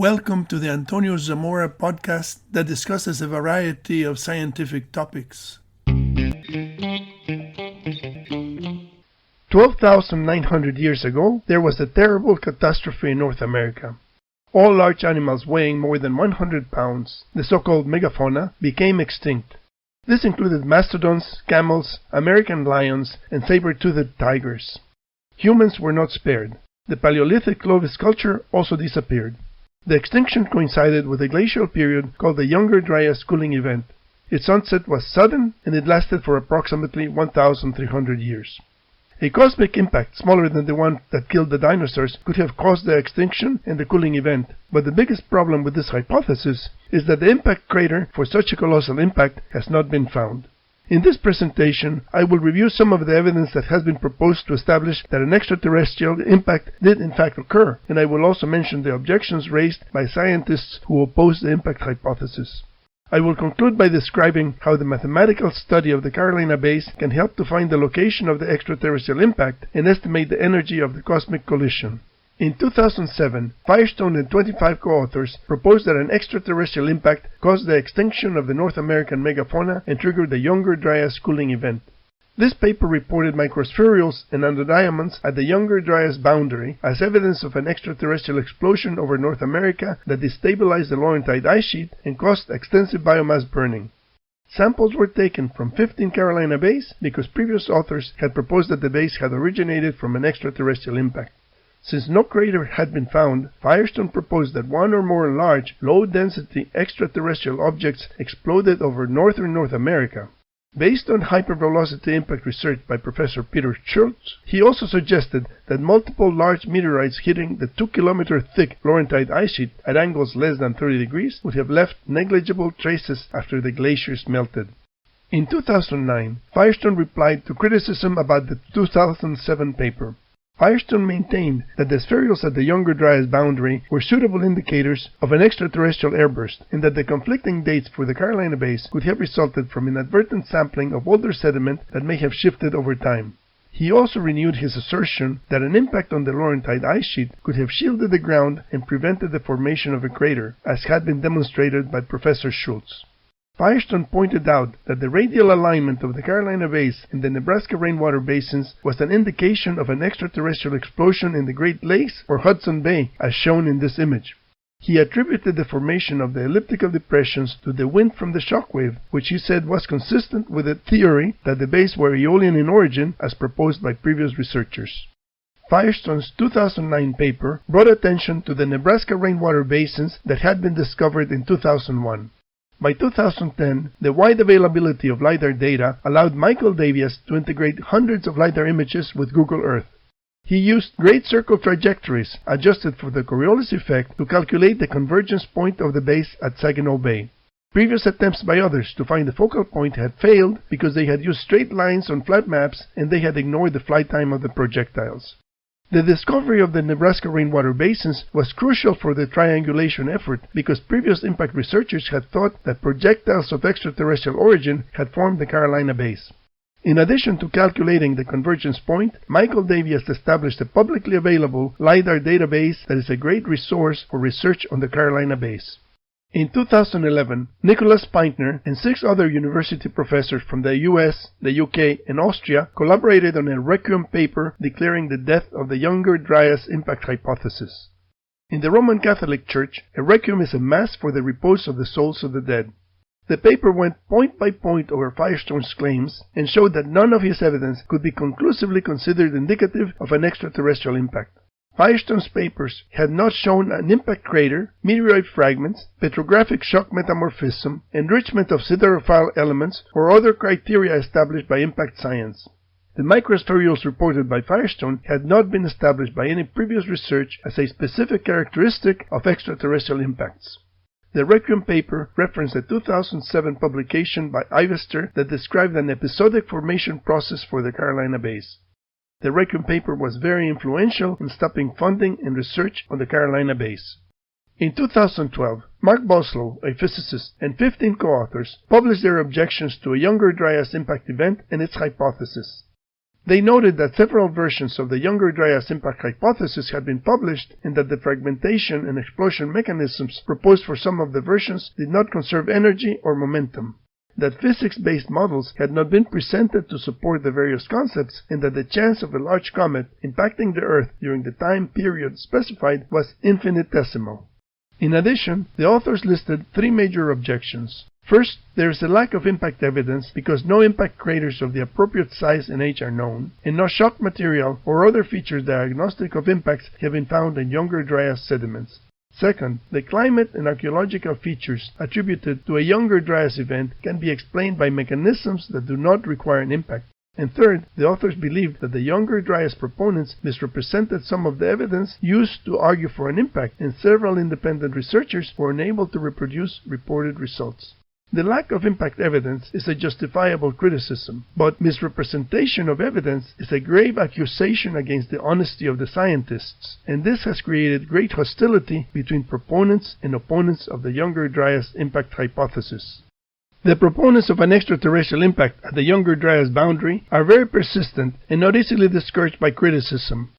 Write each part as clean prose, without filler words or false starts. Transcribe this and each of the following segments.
Welcome to the Antonio Zamora podcast that discusses a variety of scientific topics. 12,900 years ago, there was a terrible catastrophe in North America. All large animals weighing more than 100 pounds, the so-called megafauna, became extinct. This included mastodons, camels, American lions, and saber-toothed tigers. Humans were not spared. The Paleolithic Clovis culture also disappeared. The extinction coincided with a glacial period called the Younger Dryas cooling event. Its onset was sudden, and it lasted for approximately 1,300 years. A cosmic impact smaller than the one that killed the dinosaurs could have caused the extinction and the cooling event, but the biggest problem with this hypothesis is that the impact crater for such a colossal impact has not been found. In this presentation, I will review some of the evidence that has been proposed to establish that an extraterrestrial impact did in fact occur, and I will also mention the objections raised by scientists who oppose the impact hypothesis. I will conclude by describing how the mathematical study of the Carolina Bays can help to find the location of the extraterrestrial impact and estimate the energy of the cosmic collision. In 2007, Firestone and 25 co-authors proposed that an extraterrestrial impact caused the extinction of the North American megafauna and triggered the Younger Dryas cooling event. This paper reported microspherules and anodiamonds at the Younger Dryas boundary as evidence of an extraterrestrial explosion over North America that destabilized the Laurentide ice sheet and caused extensive biomass burning. Samples were taken from 15 Carolina bays because previous authors had proposed that the bays had originated from an extraterrestrial impact. Since no crater had been found, Firestone proposed that one or more large, low-density extraterrestrial objects exploded over northern North America. Based on hypervelocity impact research by Professor Peter Schultz, he also suggested that multiple large meteorites hitting the 2-kilometer-thick Laurentide ice sheet at angles less than 30 degrees would have left negligible traces after the glaciers melted. In 2009, Firestone replied to criticism about the 2007 paper. Firestone maintained that the spherules at the Younger Dryas boundary were suitable indicators of an extraterrestrial airburst, and that the conflicting dates for the Carolina Bays could have resulted from inadvertent sampling of older sediment that may have shifted over time. He also renewed his assertion that an impact on the Laurentide ice sheet could have shielded the ground and prevented the formation of a crater, as had been demonstrated by Professor Schultz. Firestone pointed out that the radial alignment of the Carolina Bays and the Nebraska rainwater basins was an indication of an extraterrestrial explosion in the Great Lakes or Hudson Bay, as shown in this image. He attributed the formation of the elliptical depressions to the wind from the shockwave, which he said was consistent with the theory that the bays were aeolian in origin, as proposed by previous researchers. Firestone's 2009 paper brought attention to the Nebraska rainwater basins that had been discovered in 2001. By 2010, the wide availability of LiDAR data allowed Michael Davias to integrate hundreds of LiDAR images with Google Earth. He used great circle trajectories adjusted for the Coriolis effect to calculate the convergence point of the bays at Saginaw Bay. Previous attempts by others to find the focal point had failed because they had used straight lines on flat maps and they had ignored the flight time of the projectiles. The discovery of the Nebraska rainwater basins was crucial for the triangulation effort because previous impact researchers had thought that projectiles of extraterrestrial origin had formed the Carolina Bays. In addition to calculating the convergence point, Michael Davias established a publicly available LiDAR database that is a great resource for research on the Carolina Bays. In 2011, Nicholas Peintner and 6 other university professors from the US, the UK, and Austria collaborated on a Requiem paper declaring the death of the Younger Dryas impact hypothesis. In the Roman Catholic Church, a Requiem is a mass for the repose of the souls of the dead. The paper went point by point over Firestone's claims and showed that none of his evidence could be conclusively considered indicative of an extraterrestrial impact. Firestone's papers had not shown an impact crater, meteorite fragments, petrographic shock metamorphism, enrichment of siderophile elements, or other criteria established by impact science. The microspherules reported by Firestone had not been established by any previous research as a specific characteristic of extraterrestrial impacts. The Requiem paper referenced a 2007 publication by Ivester that described an episodic formation process for the Carolina Bays. The Requiem paper was very influential in stopping funding and research on the Carolina Bays. In 2012, Mark Boslow, a physicist, and 15 co-authors published their objections to a Younger Dryas impact event and its hypothesis. They noted that several versions of the younger Dryas impact hypothesis had been published and that the fragmentation and explosion mechanisms proposed for some of the versions did not conserve energy or momentum, that physics-based models had not been presented to support the various concepts, and that the chance of a large comet impacting the Earth during the time period specified was infinitesimal. In addition, the authors listed three major objections. First, there is a lack of impact evidence because no impact craters of the appropriate size and age are known, and no shock material or other features diagnostic of impacts have been found in younger Dryas sediments. Second, the climate and archaeological features attributed to a younger Dryas event can be explained by mechanisms that do not require an impact. And third, the authors believed that the younger Dryas proponents misrepresented some of the evidence used to argue for an impact, and several independent researchers were unable to reproduce reported results. The lack of impact evidence is a justifiable criticism, but misrepresentation of evidence is a grave accusation against the honesty of the scientists, and this has created great hostility between proponents and opponents of the younger Dryas impact hypothesis. The proponents of an extraterrestrial impact at the younger Dryas boundary are very persistent and not easily discouraged by criticism.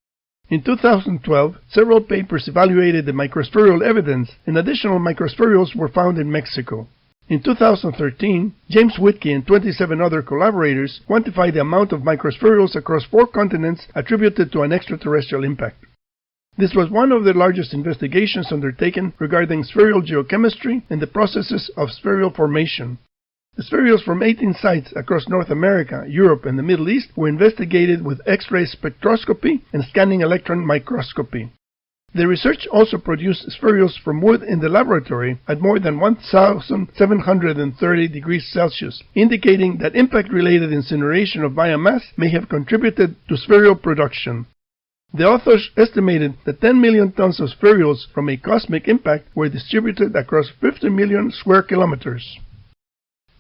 In 2012, several papers evaluated the microspherular evidence, and additional microspherules were found in Mexico. In 2013, James Whitkey and 27 other collaborators quantified the amount of microspherules across 4 continents attributed to an extraterrestrial impact. This was one of the largest investigations undertaken regarding spherular geochemistry and the processes of spherular formation. The spherules from 18 sites across North America, Europe, and the Middle East were investigated with X-ray spectroscopy and scanning electron microscopy. The research also produced spherules from wood in the laboratory at more than 1,730 degrees Celsius, indicating that impact-related incineration of biomass may have contributed to spherule production. The authors estimated that 10 million tons of spherules from a cosmic impact were distributed across 50 million square kilometers.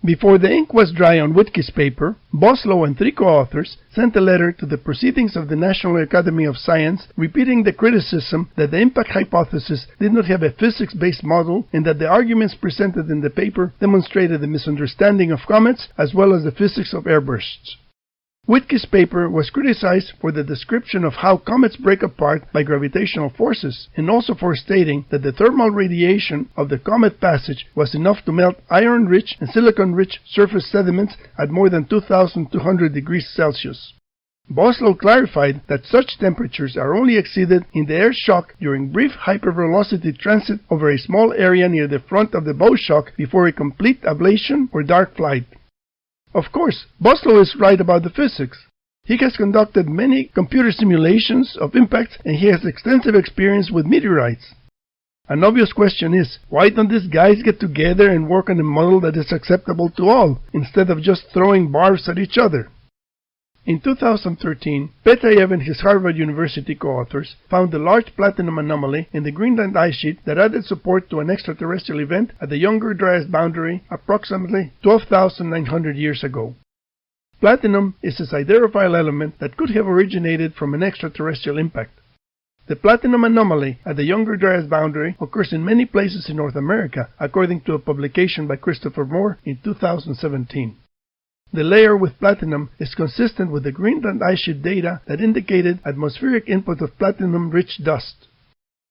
Before the ink was dry on Whitkey's paper, Boslow and 3 co-authors sent a letter to the Proceedings of the National Academy of Science repeating the criticism that the impact hypothesis did not have a physics-based model and that the arguments presented in the paper demonstrated the misunderstanding of comets as well as the physics of airbursts. Whitkey's paper was criticized for the description of how comets break apart by gravitational forces, and also for stating that the thermal radiation of the comet passage was enough to melt iron-rich and silicon-rich surface sediments at more than 2,200 degrees Celsius. Boslow clarified that such temperatures are only exceeded in the air shock during brief hypervelocity transit over a small area near the front of the bow shock before a complete ablation or dark flight. Of course, Boslow is right about the physics. He has conducted many computer simulations of impacts and he has extensive experience with meteorites. An obvious question is, why don't these guys get together and work on a model that is acceptable to all, instead of just throwing barbs at each other? In 2013, Petayev and his Harvard University co-authors found a large platinum anomaly in the Greenland ice sheet that added support to an extraterrestrial event at the younger Dryas boundary approximately 12,900 years ago. Platinum is a siderophile element that could have originated from an extraterrestrial impact. The platinum anomaly at the younger Dryas boundary occurs in many places in North America, according to a publication by Christopher Moore in 2017. The layer with platinum is consistent with the Greenland ice sheet data that indicated atmospheric input of platinum-rich dust.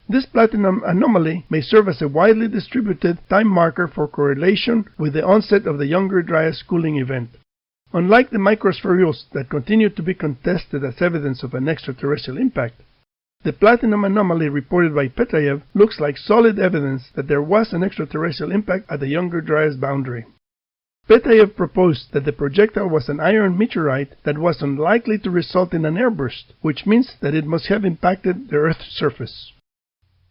This platinum anomaly may serve as a widely distributed time marker for correlation with the onset of the younger Dryas cooling event. Unlike the microspherules that continue to be contested as evidence of an extraterrestrial impact, the platinum anomaly reported by Petayev looks like solid evidence that there was an extraterrestrial impact at the younger Dryas boundary. Petayev proposed that the projectile was an iron meteorite that was unlikely to result in an airburst, which means that it must have impacted the Earth's surface.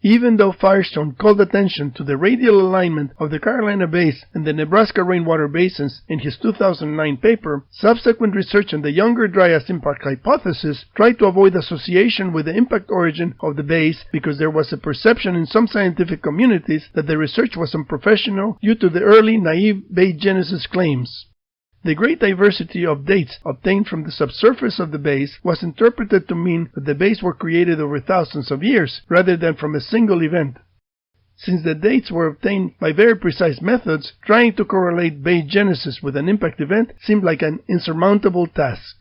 Even though Firestone called attention to the radial alignment of the Carolina Bays and the Nebraska rainwater basins in his 2009 paper, subsequent research on the younger Dryas impact hypothesis tried to avoid association with the impact origin of the bays because there was a perception in some scientific communities that the research was unprofessional due to the early naive bay genesis claims. The great diversity of dates obtained from the subsurface of the bays was interpreted to mean that the bays were created over thousands of years, rather than from a single event. Since the dates were obtained by very precise methods, trying to correlate bay genesis with an impact event seemed like an insurmountable task.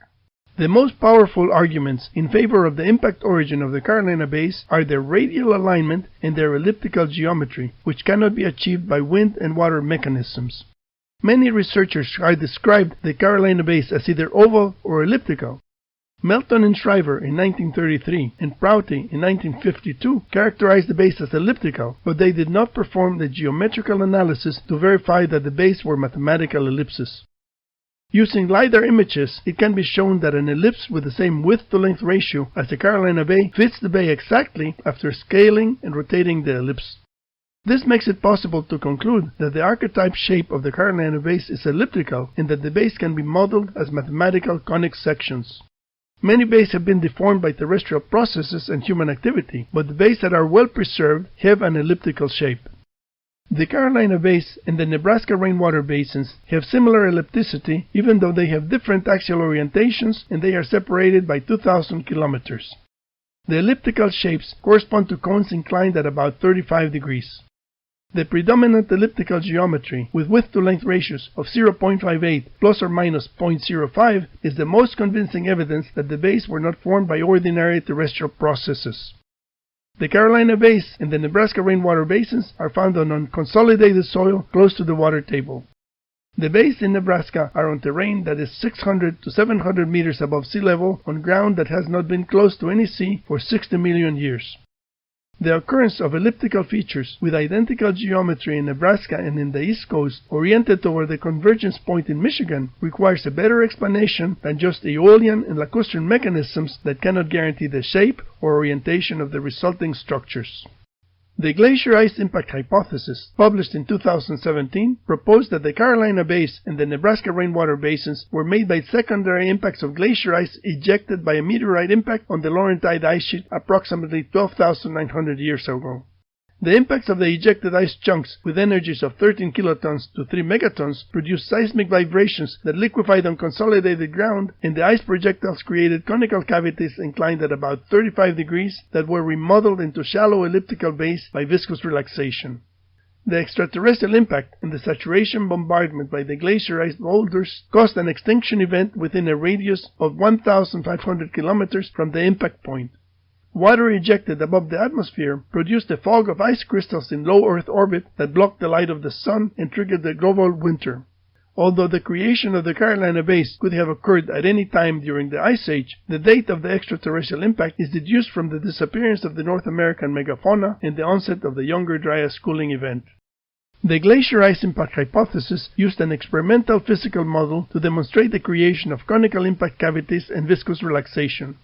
The most powerful arguments in favor of the impact origin of the Carolina Bays are their radial alignment and their elliptical geometry, which cannot be achieved by wind and water mechanisms. Many researchers have described the Carolina Bays as either oval or elliptical. Melton and Shriver in 1933 and Prouty in 1952 characterized the bays as elliptical, but they did not perform the geometrical analysis to verify that the bays were mathematical ellipses. Using LiDAR images, it can be shown that an ellipse with the same width-to-length ratio as the Carolina Bay fits the bay exactly after scaling and rotating the ellipse. This makes it possible to conclude that the archetype shape of the Carolina Bays is elliptical and that the bays can be modeled as mathematical conic sections. Many bays have been deformed by terrestrial processes and human activity, but the bays that are well preserved have an elliptical shape. The Carolina Bays and the Nebraska rainwater basins have similar ellipticity even though they have different axial orientations and they are separated by 2,000 kilometers. The elliptical shapes correspond to cones inclined at about 35 degrees. The predominant elliptical geometry with width-to-length ratios of 0.58 plus or minus 0.05 is the most convincing evidence that the bays were not formed by ordinary terrestrial processes. The Carolina Bays and the Nebraska rainwater basins are found on unconsolidated soil close to the water table. The bays in Nebraska are on terrain that is 600 to 700 meters above sea level on ground that has not been close to any sea for 60 million years. The occurrence of elliptical features with identical geometry in Nebraska and in the East Coast, oriented toward the convergence point in Michigan, requires a better explanation than just aeolian and lacustrine mechanisms that cannot guarantee the shape or orientation of the resulting structures. The glacier ice impact hypothesis, published in 2017, proposed that the Carolina Bays and the Nebraska rainwater basins were made by secondary impacts of glacier ice ejected by a meteorite impact on the Laurentide ice sheet approximately 12,900 years ago. The impacts of the ejected ice chunks with energies of 13 kilotons to 3 megatons produced seismic vibrations that liquefied on consolidated ground, and the ice projectiles created conical cavities inclined at about 35 degrees that were remodeled into shallow elliptical bays by viscous relaxation. The extraterrestrial impact and the saturation bombardment by the glacier ice boulders caused an extinction event within a radius of 1,500 kilometers from the impact point. Water ejected above the atmosphere produced a fog of ice crystals in low Earth orbit that blocked the light of the sun and triggered the global winter. Although the creation of the Carolina Bays could have occurred at any time during the Ice Age, the date of the extraterrestrial impact is deduced from the disappearance of the North American megafauna and the onset of the Younger Dryas cooling event. The glacier ice impact hypothesis used an experimental physical model to demonstrate the creation of conical impact cavities and viscous relaxation.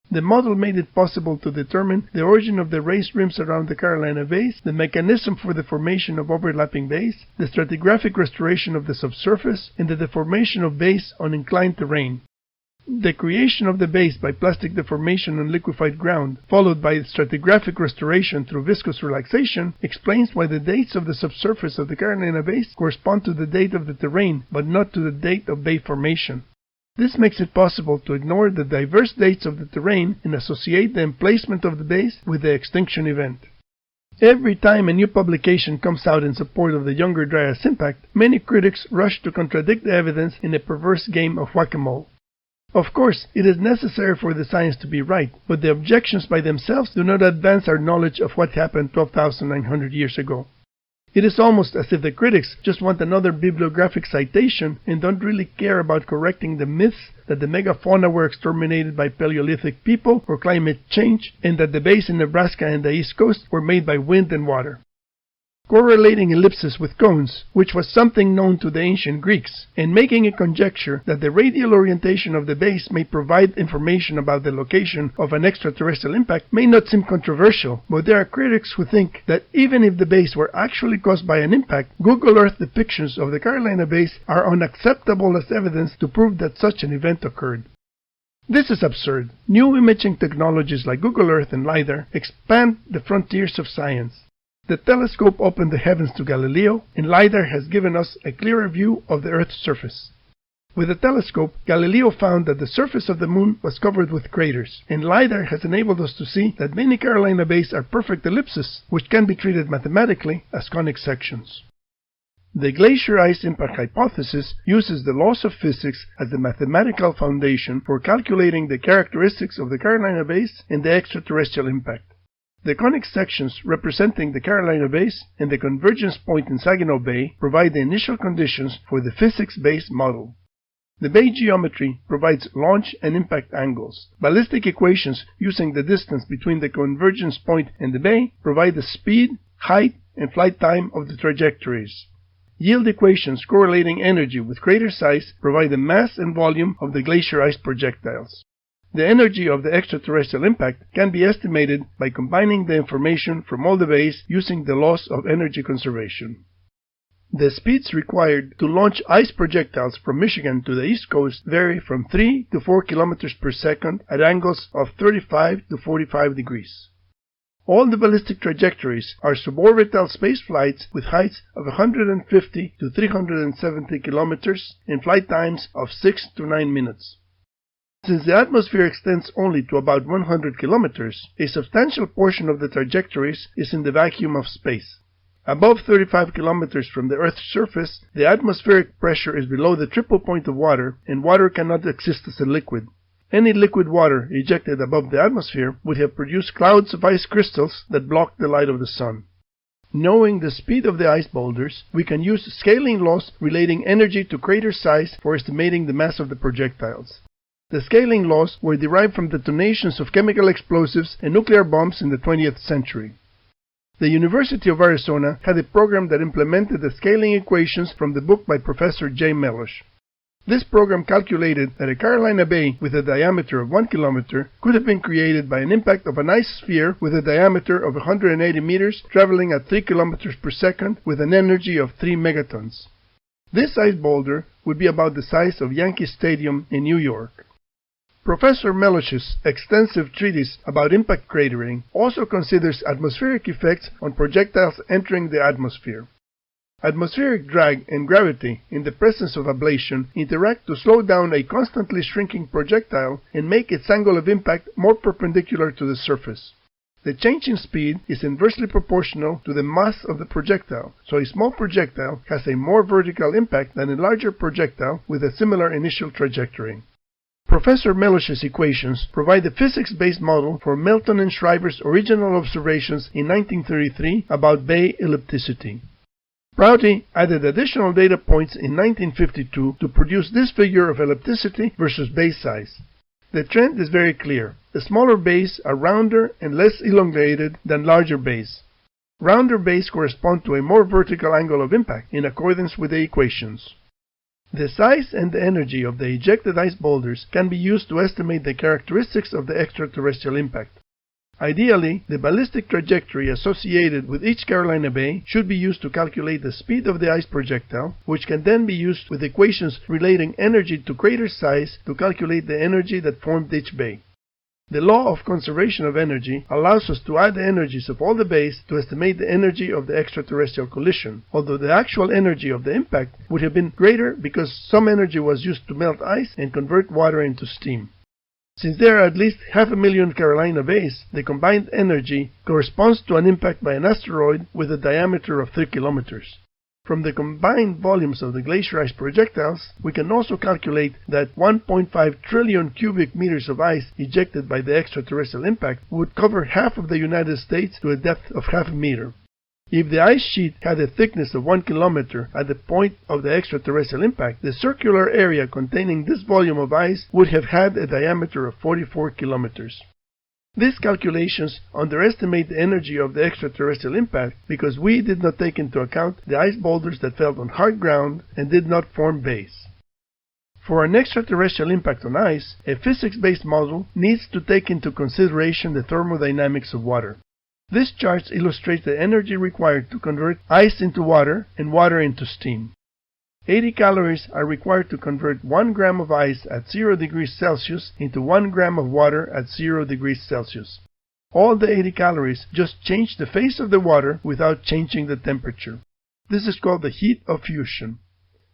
The model made it possible to determine the origin of the raised rims around the Carolina Bays, the mechanism for the formation of overlapping bays, the stratigraphic restoration of the subsurface, and the deformation of bays on inclined terrain. The creation of the bays by plastic deformation on liquefied ground, followed by stratigraphic restoration through viscous relaxation, explains why the dates of the subsurface of the Carolina Bays correspond to the date of the terrain, but not to the date of bay formation. This makes it possible to ignore the diverse dates of the terrain and associate the emplacement of the bays with the extinction event. Every time a new publication comes out in support of the Younger Dryas impact, many critics rush to contradict the evidence in a perverse game of whack-a-mole. Of course, it is necessary for the science to be right, but the objections by themselves do not advance our knowledge of what happened 12,900 years ago. It is almost as if the critics just want another bibliographic citation and don't really care about correcting the myths that the megafauna were exterminated by Paleolithic people or climate change, and that the bays in Nebraska and the East Coast were made by wind and water. Correlating ellipses with cones, which was something known to the ancient Greeks, and making a conjecture that the radial orientation of the bays may provide information about the location of an extraterrestrial impact may not seem controversial, but there are critics who think that even if the bays were actually caused by an impact, Google Earth depictions of the Carolina Bays are unacceptable as evidence to prove that such an event occurred. This is absurd. New imaging technologies like Google Earth and LiDAR expand the frontiers of science. The telescope opened the heavens to Galileo, and LiDAR has given us a clearer view of the Earth's surface. With the telescope, Galileo found that the surface of the Moon was covered with craters, and LiDAR has enabled us to see that many Carolina Bays are perfect ellipses, which can be treated mathematically as conic sections. The glacier ice impact hypothesis uses the laws of physics as the mathematical foundation for calculating the characteristics of the Carolina Bays and the extraterrestrial impact. The conic sections representing the Carolina Bays and the convergence point in Saginaw Bay provide the initial conditions for the physics-based model. The bay geometry provides launch and impact angles. Ballistic equations using the distance between the convergence point and the bay provide the speed, height, and flight time of the trajectories. Yield equations correlating energy with crater size provide the mass and volume of the glacier ice projectiles. The energy of the extraterrestrial impact can be estimated by combining the information from all the bays using the laws of energy conservation. The speeds required to launch ice projectiles from Michigan to the East Coast vary from 3 to 4 kilometers per second at angles of 35 to 45 degrees. All the ballistic trajectories are suborbital space flights with heights of 150 to 370 kilometers and flight times of 6 to 9 minutes. Since the atmosphere extends only to about 100 kilometers, a substantial portion of the trajectories is in the vacuum of space. Above 35 kilometers from the Earth's surface, the atmospheric pressure is below the triple point of water, and water cannot exist as a liquid. Any liquid water ejected above the atmosphere would have produced clouds of ice crystals that block the light of the sun. Knowing the speed of the ice boulders, we can use scaling laws relating energy to crater size for estimating the mass of the projectiles. The scaling laws were derived from detonations of chemical explosives and nuclear bombs in the 20th century. The University of Arizona had a program that implemented the scaling equations from the book by Professor J. Melosh. This program calculated that a Carolina Bay with a diameter of 1 kilometer could have been created by an impact of an ice sphere with a diameter of 180 meters traveling at 3 kilometers per second with an energy of 3 megatons. This ice boulder would be about the size of Yankee Stadium in New York. Professor Melosh's extensive treatise about impact cratering also considers atmospheric effects on projectiles entering the atmosphere. Atmospheric drag and gravity in the presence of ablation interact to slow down a constantly shrinking projectile and make its angle of impact more perpendicular to the surface. The change in speed is inversely proportional to the mass of the projectile, so a small projectile has a more vertical impact than a larger projectile with a similar initial trajectory. Professor Melosh's equations provide the physics-based model for Melton and Shriver's original observations in 1933 about bay ellipticity. Prouty added additional data points in 1952 to produce this figure of ellipticity versus bay size. The trend is very clear. The smaller bays are rounder and less elongated than larger bays. Rounder bays correspond to a more vertical angle of impact in accordance with the equations. The size and the energy of the ejected ice boulders can be used to estimate the characteristics of the extraterrestrial impact. Ideally, the ballistic trajectory associated with each Carolina Bay should be used to calculate the speed of the ice projectile, which can then be used with equations relating energy to crater size to calculate the energy that formed each bay. The law of conservation of energy allows us to add the energies of all the bays to estimate the energy of the extraterrestrial collision, although the actual energy of the impact would have been greater because some energy was used to melt ice and convert water into steam. Since there are at least 500,000 Carolina Bays, the combined energy corresponds to an impact by an asteroid with a diameter of 3 kilometers. From the combined volumes of the glacier ice projectiles, we can also calculate that 1.5 trillion cubic meters of ice ejected by the extraterrestrial impact would cover half of the United States to a depth of half a meter. If the ice sheet had a thickness of 1 kilometer at the point of the extraterrestrial impact, the circular area containing this volume of ice would have had a diameter of 44 kilometers. These calculations underestimate the energy of the extraterrestrial impact because we did not take into account the ice boulders that fell on hard ground and did not form bays. For an extraterrestrial impact on ice, a physics-based model needs to take into consideration the thermodynamics of water. This chart illustrates the energy required to convert ice into water and water into steam. 80 calories are required to convert 1 gram of ice at 0 degrees Celsius into 1 gram of water at 0 degrees Celsius. All the 80 calories just change the phase of the water without changing the temperature. This is called the heat of fusion.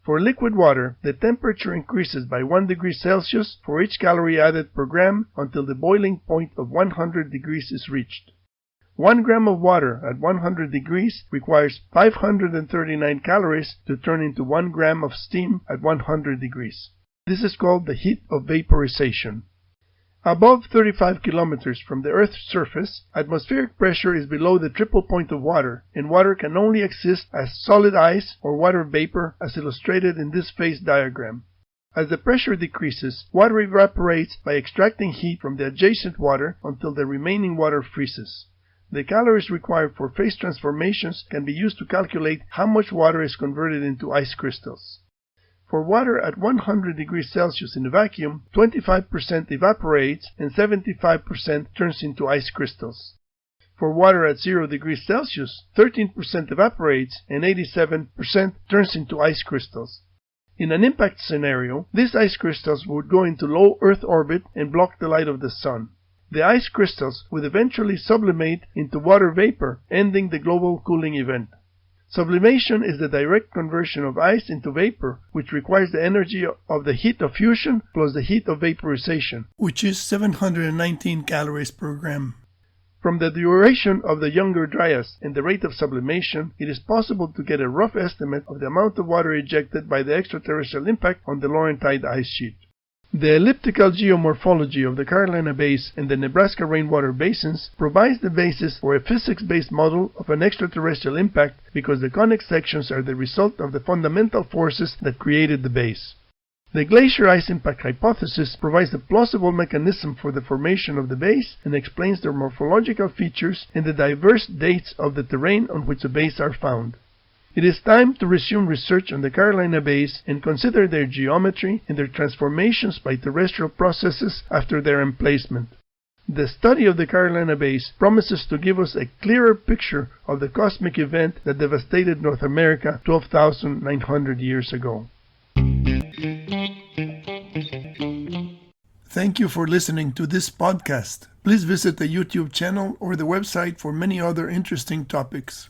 For liquid water, the temperature increases by 1 degree Celsius for each calorie added per gram until the boiling point of 100 degrees is reached. 1 gram of water at 100 degrees requires 539 calories to turn into 1 gram of steam at 100 degrees. This is called the heat of vaporization. Above 35 kilometers from the Earth's surface, atmospheric pressure is below the triple point of water, and water can only exist as solid ice or water vapor as illustrated in this phase diagram. As the pressure decreases, water evaporates by extracting heat from the adjacent water until the remaining water freezes. The calories required for phase transformations can be used to calculate how much water is converted into ice crystals. For water at 100 degrees Celsius in a vacuum, 25% evaporates and 75% turns into ice crystals. For water at 0 degrees Celsius, 13% evaporates and 87% turns into ice crystals. In an impact scenario, these ice crystals would go into low Earth orbit and block the light of the sun. The ice crystals would eventually sublimate into water vapor, ending the global cooling event. Sublimation is the direct conversion of ice into vapor, which requires the energy of the heat of fusion plus the heat of vaporization, which is 719 calories per gram. From the duration of the younger Dryas and the rate of sublimation, it is possible to get a rough estimate of the amount of water ejected by the extraterrestrial impact on the Laurentide ice sheet. The elliptical geomorphology of the Carolina Bays and the Nebraska rainwater basins provides the basis for a physics-based model of an extraterrestrial impact because the conic sections are the result of the fundamental forces that created the bays. The glacier ice impact hypothesis provides a plausible mechanism for the formation of the bays and explains their morphological features and the diverse dates of the terrain on which the bays are found. It is time to resume research on the Carolina Bays and consider their geometry and their transformations by terrestrial processes after their emplacement. The study of the Carolina Bays promises to give us a clearer picture of the cosmic event that devastated North America 12,900 years ago. Thank you for listening to this podcast. Please visit the YouTube channel or the website for many other interesting topics.